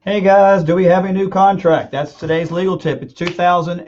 Hey guys, do we have a new contract? That's today's legal tip. It's 2020,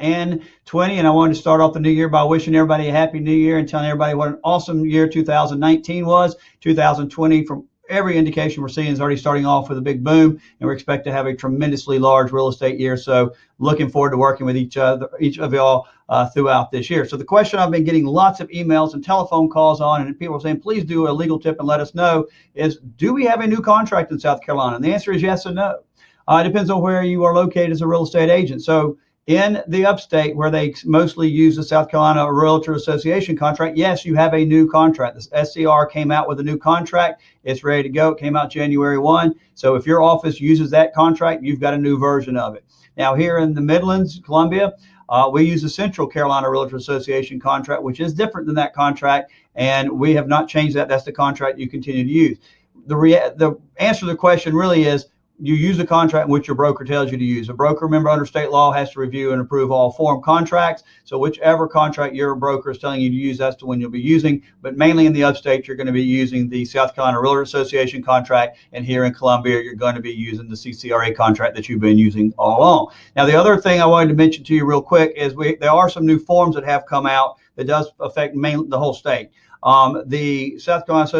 and I wanted to start off the new year by wishing everybody a happy new year and telling everybody what an awesome year 2019 was. 2020, from every indication we're seeing, is already starting off with a big boom, and we expect to have a tremendously large real estate year. So, looking forward to working with each of y'all throughout this year. So, the question I've been getting lots of emails and telephone calls on, and people are saying, please do a legal tip and let us know, is do we have a new contract in South Carolina? And the answer is yes and no. It depends on where you are located as a real estate agent. So in the upstate where they mostly use the South Carolina Realtor Association contract, yes, you have a new contract. The SCR came out with a new contract. It's ready to go. It came out January 1. So if your office uses that contract, you've got a new version of it. Now here in the Midlands, Columbia, we use the Central Carolina Realtor Association contract, which is different than that contract, and we have not changed that. That's the contract you continue to use. The answer to the question really is you use a contract in which your broker tells you to use. A broker, remember, under state law has to review and approve all form contracts. So whichever contract your broker is telling you to use, that's the one you'll be using. But mainly in the upstate, you're going to be using the South Carolina Realtor Association contract. And here in Columbia, you're going to be using the CCRA contract that you've been using all along. Now, the other thing I wanted to mention to you real quick is there are some new forms that have come out that does affect the whole state. The South Carolina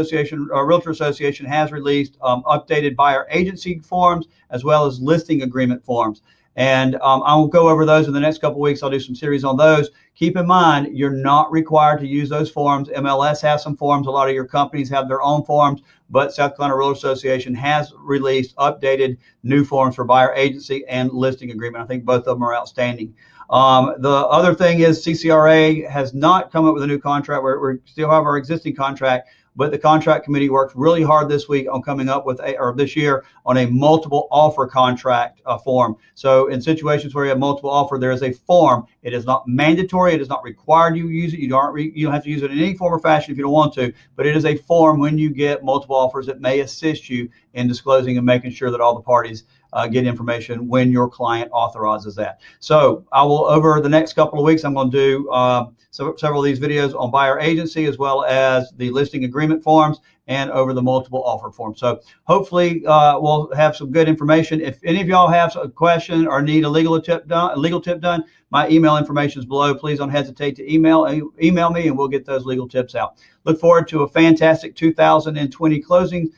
Realtor Association has released updated buyer agency forms as well as listing agreement forms. And I will go over those in the next couple of weeks. I'll do some series on those. Keep in mind, you're not required to use those forms. MLS has some forms. A lot of your companies have their own forms, but South Carolina Realtor Association has released updated new forms for buyer agency and listing agreement. I think both of them are outstanding. The other thing is CCRA has not come up with a new contract. We still have our existing contract, but the contract committee worked really hard this week on coming up with this year on a multiple offer contract form. So in situations where you have multiple offer, there is a form. It is not mandatory. It is not required you use it. You don't have to use it in any form or fashion if you don't want to, but it is a form when you get multiple offers that may assist you in disclosing and making sure that all the parties get information when your client authorizes that. So I will, over the next couple of weeks, I'm going to do several of these videos on buyer agency as well as the listing agreement forms and over the multiple offer forms. So hopefully we'll have some good information. If any of y'all have a question or need a legal tip done, my email information is below. Please don't hesitate to email me and we'll get those legal tips out. Look forward to a fantastic 2020 closing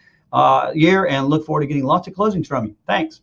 year and look forward to getting lots of closings from you. Thanks.